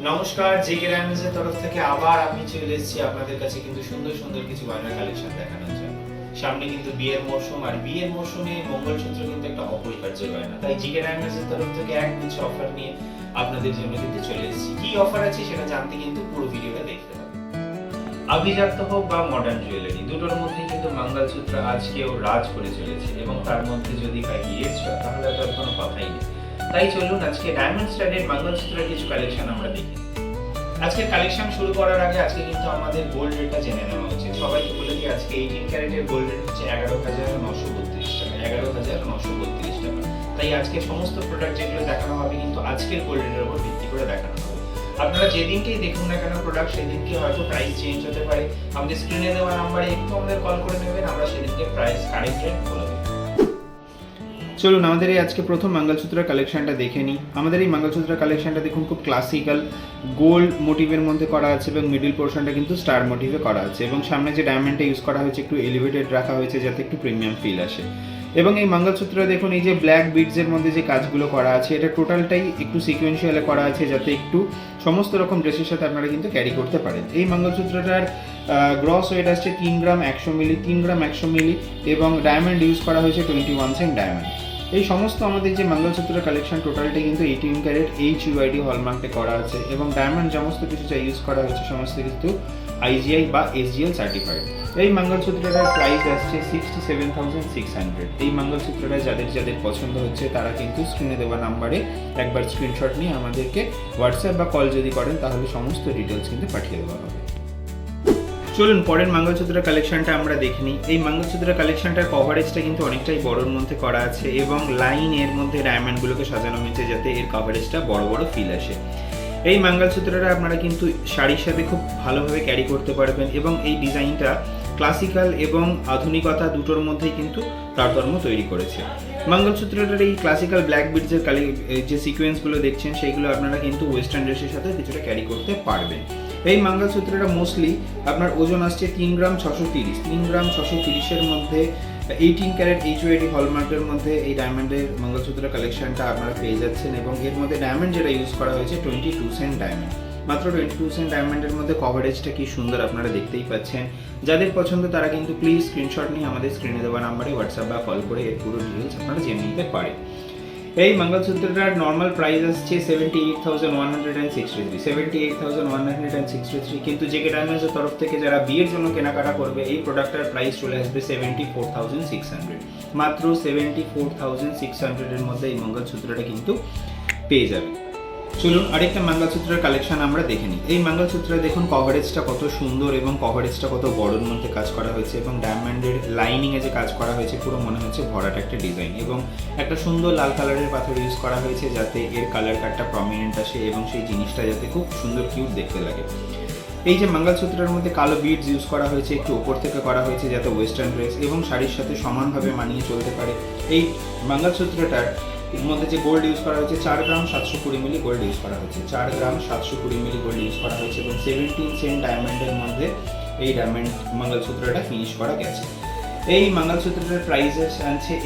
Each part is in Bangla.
নমস্কার, জেকে ডায়মন্ডসের তরফ থেকে আবার আমি চলে এসেছি আপনাদের কাছে কিন্তু সুন্দর সুন্দর কিছু গয়নার কালেকশন দেখানোর জন্য। সামনে কিন্তু বিয়ের মরশুম, আর বিয়ের মরশুমে মঙ্গলসূত্র কিন্তু একটা অপরিহার্য গয়না। তাই জেকে ডায়মন্ডসের তরফ থেকে একগুচ্ছ অফার নিয়ে আপনাদের জন্য কিন্তু চলে এসেছি। কি অফার আছে সেটা জানতে কিন্তু পুরো ভিডিওটা দেখতে হবে। আভিজাত্য হোক বা মডার্ন জুয়েলারি, দুটোর মধ্যে কিন্তু মঙ্গলসূত্র আজকেও রাজ করে চলেছে, এবং তার মধ্যে যদি হয় হিরের তাহলে তো আর কোনো কথাই নেই। তাই চলুন আজকে ডায়মন্ড স্টাডের মঙ্গলসূত্রের কিছু কালেকশন আমরা দেখি। আজকের কালেকশন শুরু করার আগে আজকে কিন্তু আমাদের গোল্ড রেটটা জেনে নেওয়া উচিত। সবাইকে বলে দিই, আজকে 18 ক্যারেটের গোল্ড রেট হচ্ছে 11,932 টাকা, 11,932 টাকা। তাই আজকে সমস্ত প্রোডাক্ট যেগুলো দেখানো হবে কিন্তু আজকের গোল্ড রেটের উপর ভিত্তি করে দেখানো হবে। আপনারা যেদিনকেই দেখুন না কেন প্রোডাক্ট, সেদিনকে হয়তো প্রাইস চেঞ্জ হতে পারে। আমাদের স্ক্রিনে দেওয়া নাম্বারে একটু আমাদের কল করে নেবেন, আমরা সেদিনকে প্রাইস কারেক্ট রেট বলে দেব। চলুন আমাদের এই আজকে প্রথম মঙ্গলসূত্রের কালেকশনটা দেখে নিই। আমাদের এই মঙ্গলসূত্রের কালেকশনটা দেখুন খুব ক্লাসিক্যাল গোল্ড মোটিভের মধ্যে করা আছে, এবং মিডল পোর্শনটা কিন্তু স্টার মোটিভে করা আছে, এবং সামনে যে ডায়মন্ডটা ইউজ করা হয়েছে একটু এলিভেটেড রাখা হয়েছে যাতে একটু প্রিমিয়াম ফিল আসে। এবং এই মঙ্গলসূত্রে দেখুন এই যে ব্ল্যাক বিডসের মধ্যে যে কাজগুলো করা আছে, এটা টোটালটাই একটু সিকোয়েন্সিয়ালে করা আছে যাতে একটু সমস্ত রকম ড্রেসের সাথে আপনারা কিন্তু ক্যারি করতে পারেন। এই মঙ্গলসূত্রটার গ্রস ওয়েট আসছে 3 গ্রাম 100 মিলি, 3 গ্রাম 100 মিলি, এবং ডায়মন্ড ইউজ করা হয়েছে 21 সেন্ট ডায়মন্ড। এই সমস্ত আমাদের যে মঙ্গলসূত্রের কালেকশন টোটালটা কিন্তু 18 ক্যারেট HUID হলমার্কে করা আছে, এবং ডায়মন্ড সমস্ত কিছু যা ইউজ করা হয়েছে সমস্ত কিছু IGI বা SGL সার্টিফাইড। এই মঙ্গলসূত্রটার প্রাইস আসছে 67,600। এই মঙ্গলসূত্রটা যাদের যাদের পছন্দ হচ্ছে তারা কিন্তু স্ক্রিনে দেওয়া নাম্বারে একবার স্ক্রিনশট নিয়ে আমাদেরকে হোয়াটসঅ্যাপ বা কল যদি করেন তাহলে সমস্ত ডিটেলস কিন্তু পাঠিয়ে দেওয়া হবে। চলুন পরের মঙ্গলসূত্রের কালেকশনটা আমরা দেখে নিই। এই মঙ্গলসূত্রের কালেকশনটার কভারেজটা কিন্তু অনেকটাই বড়োর মধ্যে করা আছে, এবং লাইন এর মধ্যে ডায়মন্ডগুলোকে সাজানো হয়েছে যাতে এর কভারেজটা বড় বড় ফিল আসে। এই মঙ্গলসূত্রটা আপনারা কিন্তু শাড়ির সাথে খুব ভালোভাবে ক্যারি করতে পারবেন, এবং এই ডিজাইনটা ক্লাসিক্যাল এবং আধুনিকতা দুটোর মধ্যেই কিন্তু তারতম্য তৈরি করেছে। মঙ্গলসূত্রটার এই ক্লাসিক্যাল ব্ল্যাক বিডসের যে সিকোয়েন্সগুলো দেখছেন সেইগুলো আপনারা কিন্তু ওয়েস্টার্ন ড্রেসের সাথে কিছুটা ক্যারি করতে পারবেন। এই মঙ্গলসূত্রটা মোস্টলি আপনার ওজন আসছে 3 গ্রাম 630, 3 গ্রাম 630-এর মধ্যে 18 ক্যারেট HUID হলমার্কের মধ্যে এই ডায়মন্ডের মঙ্গলসূত্রের কালেকশনটা আপনারা পেয়ে যাচ্ছেন, এবং এর মধ্যে ডায়মন্ড যেটা ইউজ করা হয়েছে 22 সেন্ট ডায়মন্ড। মাত্র 22 সেন্ট ডায়মন্ডের মধ্যে কভারেজটা কি সুন্দর আপনারা দেখতেই পাচ্ছেন। যাদের পছন্দ তারা কিন্তু প্লিজ স্ক্রিনশট নিয়ে আমাদের স্ক্রিনে দেওয়া নাম্বারে হোয়াটসঅ্যাপ বা কল করে এর পুরো ডিটেলস আপনারা জেনে নিতে পারেন। এই মঙ্গলসূত্রটার নর্মাল প্রাইস আসছে 78,163, কিন্তু জেকে ডায়মন্ডসের তরফ থেকে যারা বিয়ের জন্য কেনাকাটা করবে এই প্রোডাক্টের প্রাইস চলে আসবে 74,600। মাত্র 74,600-এর মধ্যে এই মঙ্গলসূত্রটা কিন্তু পেয়ে যাবে। চলুন আরেকটা মঙ্গলসূত্রের কালেকশন আমরা দেখে নিই। এই মঙ্গলসূত্রে দেখুন কভারেজটা কত সুন্দর, এবং কভারেজটা কত বড়োর মধ্যে কাজ করা হয়েছে, এবং ডায়মন্ডের লাইনিংয়ে যে কাজ করা হয়েছে পুরো মনে হচ্ছে ভরাট একটা ডিজাইন, এবং একটা সুন্দর লাল কালারের পাথর ইউজ করা হয়েছে যাতে এর কালার কাটটা প্রমিনেন্ট আসে, এবং সেই জিনিসটা যাতে খুব সুন্দর কিউট দেখতে লাগে। এই যে মঙ্গলসূত্রের মধ্যে কালো বিডস ইউজ করা হয়েছে, একটু ওপর থেকে করা হয়েছে যাতে ওয়েস্টার্ন ড্রেস এবং শাড়ির সাথে সমানভাবে মানিয়ে চলতে পারে। এই মঙ্গলসূত্রটার এর মধ্যে যে গোল্ড ইউজ করা হয়েছে 4 গ্রাম 720 মিলি গোল্ড ইউজ করা হয়েছে, 4 গ্রাম 720 মিলি গোল্ড ইউজ করা হয়েছে, এবং 17 সেন্ট ডায়মন্ডের মধ্যে এই ডায়মন্ড মঙ্গলসূত্রটা ফিনিশ করা গেছে। এই মঙ্গলসূত্রটার প্রাইস আছে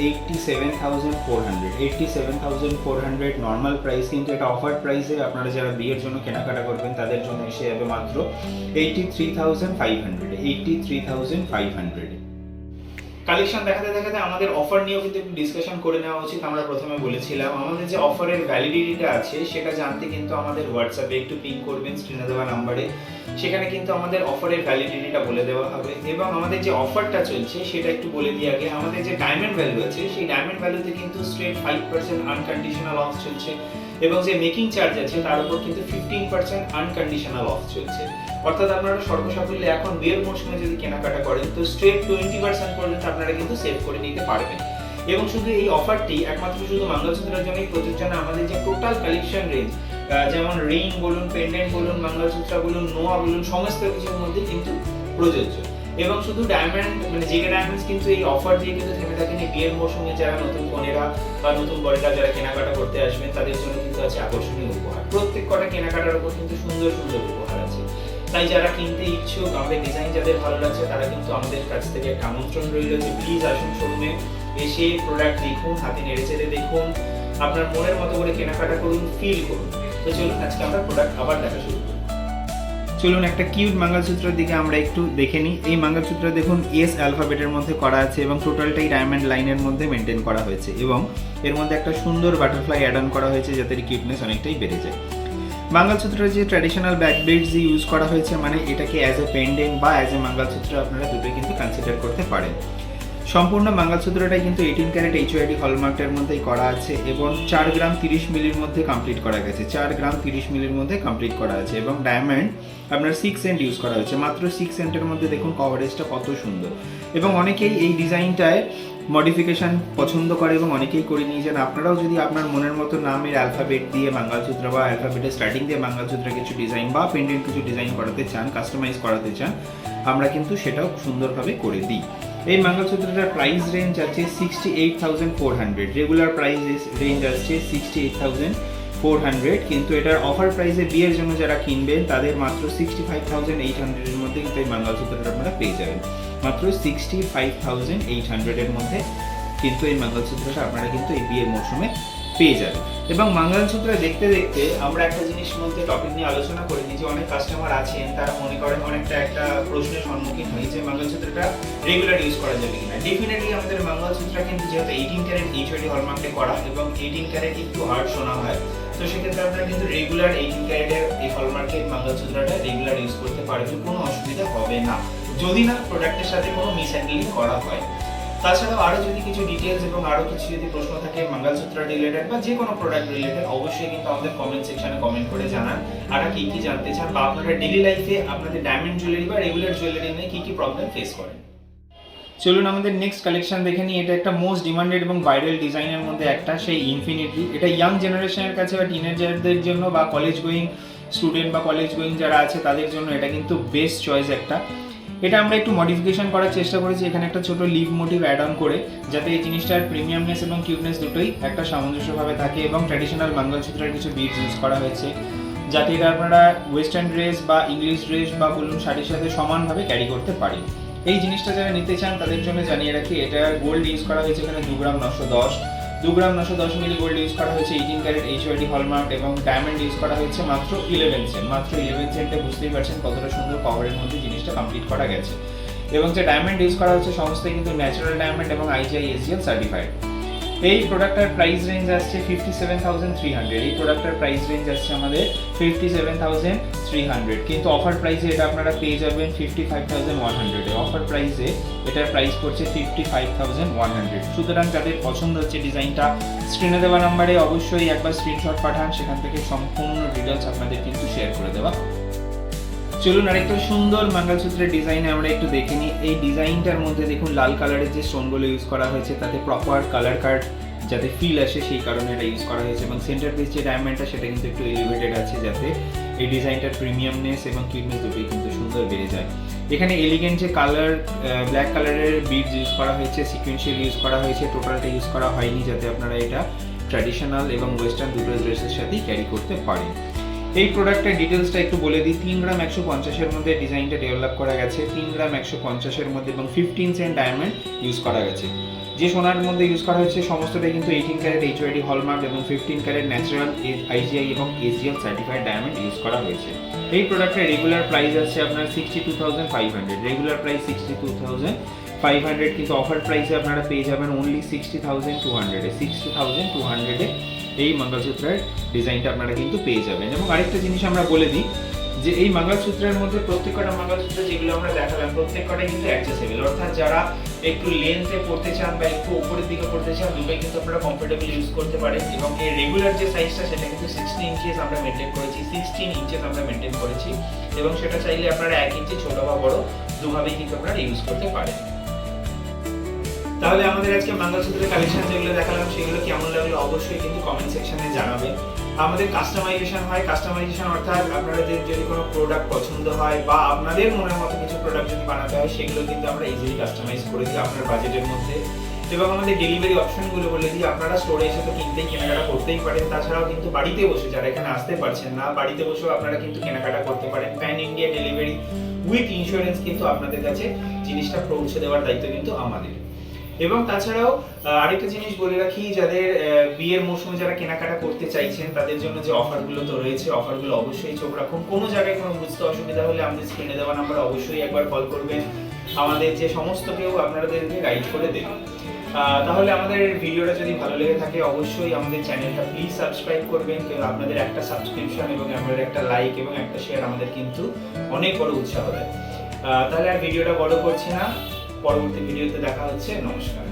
87,400 নর্মাল প্রাইস, কিন্তু এটা অফার প্রাইসে আপনারা যারা বিয়ের জন্য কেনাকাটা করবেন তাদের জন্য এসে যাবে মাত্র 83,500। কালেকশন দেখাতে দেখাতে আমাদের অফার নিয়েও কিন্তু একটু ডিসকাশন করে নেওয়া উচিত। আমরা প্রথমে বলেছিলাম আমাদের যে অফারের ভ্যালিডিটিটা আছে সেটা জানতে কিন্তু আমাদের হোয়াটসঅ্যাপে একটু পিং করবেন স্ক্রিনে দেওয়া নাম্বারে, সেখানে কিন্তু আমাদের অফারের ভ্যালিডিটিটা বলে দেওয়া হবে। এবং আমাদের যে অফারটা চলছে সেটা একটু বলে দিয়ে আগে, আমাদের যে ডায়মন্ড ভ্যালু আছে সেই ডায়মন্ড ভ্যালুতে কিন্তু স্ট্রেট 5% আনকন্ডিশনাল অফ চলছে, এবং যে মেকিং চার্জ আছে তার উপর কিন্তু 15% আনকন্ডিশনাল অফ চলছে। অর্থাৎ আপনারা সর্বসাকুল্যে এখন বিয়ের মৌসুমে যদি কেনাকাটা করেন তো স্ট্রেট 20% পর্যন্ত আপনারা কিন্তু সেভ করে নিতে পারবেন। এবং শুধু এই অফারটি একমাত্র শুধু মঙ্গলসূত্রের জন্যই প্রযোজ্য না, আমাদের যে টোটাল কালেকশন রেঞ্জ যেমন রিং বলুন, পেন্ডেন্ট বলুন, মঙ্গলসূত্র বলুন, নোয়া বলুন, সমস্ত কিছুর মধ্যে কিন্তু প্রযোজ্য। এবং শুধু ডায়মন্ড মানে জেকে ডায়মন্ডস কিন্তু এই অফার দিয়ে কিন্তু থেমে থাকেনি। বিয়ের মৌসুমে যারা নতুন কনেরা বা নতুন বরেরা যারা কেনাকাটা করতে আসবেন তাদের জন্য কিন্তু আছে আকর্ষণীয় উপহার। প্রত্যেক কটা কেনাকাটার উপর কিন্তু সুন্দর সুন্দর উপহার আছে। তাই যারা কিনতে ইচ্ছুক, আমাদের ডিজাইন যাদের ভালো লাগছে তারা কিন্তু আমাদের কাছ থেকে একটা আমন্ত্রণ রইল যে প্লিজ আসুন শোরুমে, এসে প্রোডাক্ট দেখুন, হাতে নেড়ে চেড়ে দেখুন, আপনার মনের মতো করে কেনাকাটা করুন, ফিল করুন। তো চলুন আজকে আমরা প্রোডাক্ট আবার দেখা শুরু করি। চলুন একটা কিউট মঙ্গলসূত্রের দিকে আমরা একটু দেখে নিই। এই মঙ্গলসূত্র দেখুন এস অ্যালফাবেটের মধ্যে করা আছে এবং টোটালটাই ডায়মন্ড লাইনের মধ্যে মেনটেন করা হয়েছে এবং এর মধ্যে একটা সুন্দর বাটারফ্লাই অ্যাড অন করা হয়েছে যাতে কিউটনেস অনেকটাই বেড়ে যায়। মঙ্গলসূত্রের যে ট্র্যাডিশনাল ব্যাক বিডস যে ইউজ করা হয়েছে মানে এটাকে অ্যাজ এ পেন্ডেন্ট বা অ্যাজ এ মঙ্গলসূত্র আপনারা দুটোই কিন্তু কনসিডার করতে পারেন। সম্পূর্ণ মঙ্গলসূত্রটাই কিন্তু 18 ক্যারেট HYD হলমার্কের মধ্যেই করা আছে এবং 4 গ্রাম 30 মিলির মধ্যে কমপ্লিট করা গেছে। 4 গ্রাম 30 মিলির মধ্যে কমপ্লিট করা আছে এবং ডায়মন্ড আপনার 6 সেন্ট ইউজ করা হয়েছে। মাত্র 6 সেন্টের মধ্যে দেখুন কভারেজটা কত সুন্দর এবং অনেকেই এই ডিজাইনটায় মডিফিকেশন পছন্দ করে এবং অনেকেই করে নিয়ে যান। আপনারাও যদি আপনার মনের মতো নামের অ্যালফাবেট দিয়ে মঙ্গলসূত্র বা অ্যালফাবেটের স্টার্টিং দিয়ে মঙ্গলসূত্র কিছু ডিজাইন বা পেন্ডেন্ট কিছু ডিজাইন করাতে চান, কাস্টমাইজ করাতে চান, আমরা কিন্তু সেটাও সুন্দরভাবে করে দিই। এই মঙ্গলসূত্রটার প্রাইস রেঞ্জ আছে 68,400, রেগুলার প্রাইস রেঞ্জ আসছে 68,400, কিন্তু এটার অফার প্রাইসে বিয়ের জন্য যারা কিনবেন তাদের মাত্র 65,800 এর মধ্যে কিন্তু এই মঙ্গলসূত্রটা আপনারা পেয়ে যাবেন। মাত্র 65,800 এর মধ্যে কিন্তু এই মঙ্গলসূত্রটা আপনারা কিন্তু এই বিয়ের মৌসুমে পেয়ে যাবেন। এবং মঙ্গলসূত্র দেখতে দেখতে আমরা একটা জিনিস মধ্যে টপিক নিয়ে আলোচনা করে নিই যে অনেক কাস্টমার আছেন তারা মনে করেন অনেকটা একটা প্রশ্নের সম্মুখীন হয় যে মঙ্গলসূত্রটা রেগুলার ইউজ করা যাবে কিনা। ডেফিনেটলি আমাদের মঙ্গলসূত্র কিন্তু যেহেতু 18 ক্যারেট HYD হলমার্কে করা এবং 18 ক্যারেট একটু হার্ড শোনা হয়, তো সেক্ষেত্রে আপনারা কিন্তু রেগুলার 18 ক্যারেটের এই হলমার্কের মঙ্গলসূত্রটা রেগুলার ইউজ করতে পারবেন, কোনো অসুবিধা হবে না যদি না প্রোডাক্টের সাথে কোনো মিসহ্যান্ডলিং করা হয়। তাছাড়াও আরো যদি কিছু ডিটেইলস এবং আরো কিছু যদি প্রশ্ন থাকে মঙ্গলসূত্র রিলেটেড বা যে কোনো প্রোডাক্ট রিলেটেড অবশ্যই কিন্তু আমাদের কমেন্ট সেকশনে কমেন্ট করে জানান আর কি কি জানতে চান বা আপনারা ডেইলি লাইফে আপনাদের ডায়মন্ড জুয়েলারি বা রেগুলার জুয়েলারি নিয়ে কি কি প্রবলেম ফেস করেন। চলুন আমাদের নেক্সট কালেকশন দেখে নিই। এটা একটা মোস্ট ডিমান্ডেড এবং ভাইরাল ডিজাইনের মধ্যে একটা, সেই ইনফিনিটি। এটা ইয়াং জেনারেশনের কাছে বা টিনেজারদের জন্য বা কলেজ গোয়িং স্টুডেন্ট বা কলেজ গোয়িং যারা আছে তাদের জন্য এটা কিন্তু বেস্ট চয়েস একটা। এটা আমরা একটু মডিফিকেশন করার চেষ্টা করেছি, এখানে একটা ছোট লিভ মোটিভ অ্যাড অন করে, যাতে এই জিনিসটার প্রিমিয়ামনেস এবং কিউটনেস দুটোই একটা সামঞ্জস্যভাবে থাকে এবং ট্র্যাডিশনাল মঙ্গলসূত্রের কিছু বিডস ইউজ করা হয়েছে যাতে এটা আপনারা ওয়েস্টার্ন ড্রেস বা ইংলিশ ড্রেস বা বলুন শাড়ির সাথে সমানভাবে ক্যারি করতে পারি। এই জিনিসটা যারা নিতে চান তাদের জন্য জানিয়ে রাখি এটা গোল্ড ইউজ করা হয়েছে এখানে 2 গ্রাম 910 মিলি গোল্ড ইউজ করা হয়েছে 18 ক্যারেট HYD হলমার্ক এবং ডায়মন্ড ইউজ করা হয়েছে মাত্র 11 সেন্ট। মাত্র 11 সেন্টে বুঝতেই পারছেন কতটা সুন্দর কভারের মধ্যে জিনিসটা কমপ্লিট করা গেছে এবং যে ডায়মন্ড ইউজ করা হচ্ছে সমস্তই কিন্তু ন্যাচারাল ডায়মন্ড এবং IGI SGL সার্টিফাইড। এই প্রোডাক্টের প্রাইস রেঞ্জ আসছে 57,300। এই প্রোডাক্টের প্রাইস রেঞ্জ আসছে আমাদের 57,300, কিন্তু অফার প্রাইসে এটা আপনারা পেয়ে যাবেন 55,100 এ। অফার প্রাইসে এটার প্রাইস পড়ছে 55,100। সুতরাং যাদের পছন্দ হচ্ছে ডিজাইনটা স্ক্রিনে দেওয়া নাম্বারে অবশ্যই একবার স্ক্রিনশট পাঠান, সেখান থেকে সম্পূর্ণ ডিটেইলস আপনাদের কিন্তু শেয়ার করে দেওয়া। চলুন আরেকটা সুন্দর মঙ্গলসূত্রের ডিজাইন আমরা একটু দেখে নিই। এই ডিজাইনটার মধ্যে দেখুন লাল কালারের যে স্টোনগুলো ইউজ করা হয়েছে তাতে প্রপার কালার কার্ড যাতে ফিল আসে সেই কারণে এটা ইউজ করা হয়েছে এবং সেন্টার পিস যে ডায়মন্ডটা সেটা কিন্তু একটু এলিভেটেড আছে যাতে এই ডিজাইনটার প্রিমিয়ামনেস এবং কিউটনেস দুটোই কিন্তু সুন্দর বেড়ে যায়। এখানে এলিগেন্ট যে কালার ব্ল্যাক কালারের বিডস ইউজ করা হয়েছে, সিকোয়েন্সিয়াল ইউজ করা হয়েছে, টোটালটা ইউজ করা হয়নি যাতে আপনারা এটা ট্র্যাডিশনাল এবং ওয়েস্টার্ন দুটো ড্রেসের সাথেই ক্যারি করতে পারেন। এই প্রোডাক্টের ডিটেলসটা একটু বলে দিই। 3 গ্রাম 150 এর মধ্যে ডিজাইনটা ডেভেলপ করা গেছে, 3 গ্রাম 150 এর মধ্যে এবং 15 সেন্ট ডায়মন্ড ইউজ করা গেছে। যে সোনার মধ্যে ইউজ করা হয়েছে সমস্তটাই কিন্তু 18 ক্যারেট HYD হলমার্ক এবং 15 ক্যারেট ন্যাচারাল IGI এবং SGL সার্টিফাইড ডায়মন্ড ইউজ করা হয়েছে। এই প্রোডাক্টের রেগুলার প্রাইস আছে আপনার 62,500, রেগুলার প্রাইস 62,500, কিন্তু অফার প্রাইসে আপনারা পেয়ে যাবেন অনলি 60,200 এ। 60,200 এ এই মঙ্গলসূত্রের ডিজাইনটা আপনারা কিন্তু পেয়ে যাবেন। এবং আরেকটা জিনিস আমরা বলে দিই যে এই মঙ্গলসূত্রের মধ্যে প্রত্যেকটা মঙ্গলসূত্র যেগুলো আমরা দেখালাম প্রত্যেকটাই কিন্তু অ্যাডজাস্টেবল, অর্থাৎ যারা একটু লেন্থে পড়তে চান বা একটু উপরের দিকে পড়তে চান দুটোই কিন্তু আপনারা কমফোর্টেবল ইউজ করতে পারেন। এবং এই রেগুলার যে সাইজটা সেটা কিন্তু 16 ইঞ্চেস আমরা মেনটেন করেছি, 16 ইঞ্চেস আমরা মেনটেন করেছি এবং সেটা চাইলে আপনারা 1 ইঞ্চি ছোট বা বড় দুভাবেই কিন্তু আপনারা ইউজ করতে পারেন। তাহলে আমাদের আজকে মঙ্গলসূত্রের কালেকশন যেগুলো দেখালাম সেগুলো কেমন লাগলো অবশ্যই কিন্তু কমেন্ট সেকশনে জানাবেন। আমাদের কাস্টমাইজেশন হয়, কাস্টমাইজেশন অর্থাৎ আপনাদের যদি কোনো প্রোডাক্ট পছন্দ হয় বা আপনাদের মনের মতো কিছু প্রোডাক্ট যদি বানাতে হয় সেগুলো কিন্তু আমরা ইজিলি কাস্টমাইজ করে দিই আপনার বাজেটের মধ্যে। এবং আমাদের ডেলিভারি অপশনগুলো বলে দিই, আপনারা স্টোরে এসে তো কিনতেই কেনাকাটা করতেই পারেন, তাছাড়াও কিন্তু বাড়িতে বসে যারা এখানে আসতে পারছেন না বাড়িতে বসেও আপনারা কিন্তু কেনাকাটা করতে পারেন। Pan India delivery with insurance কিন্তু আপনাদের কাছে জিনিসটা পৌঁছে দেওয়ার দায়িত্ব কিন্তু আমাদের। এবং তাছাড়াও আরেকটা জিনিস বলে রাখি, যাদের বিয়ের মৌসুমে যারা কেনাকাটা করতে চাইছেন তাদের জন্য যে অফারগুলো তো রয়েছে, অফারগুলো অবশ্যই চোখ রাখুন। কোনো জায়গায় কোনো বুঝতে অসুবিধা হলে আমাদের স্ক্রিনে দেওয়া নাম্বারে অবশ্যই একবার কল করবেন, আমাদের যে সমস্ত কেউ আপনাদেরকে গাইড করে দেবে। তাহলে আমাদের ভিডিওটা যদি ভালো লেগে থাকে অবশ্যই আমাদের চ্যানেলটা প্লিজ সাবস্ক্রাইব করবেন, কারণ আপনাদের একটা সাবস্ক্রিপশন এবং আমাদের একটা লাইক এবং একটা শেয়ার আমাদের কিন্তু অনেক বড় উৎসাহ দেয়। তাহলে আর ভিডিওটা বড় করছি না, পরবর্তী ভিডিওতে দেখা হচ্ছে, নমস্কার।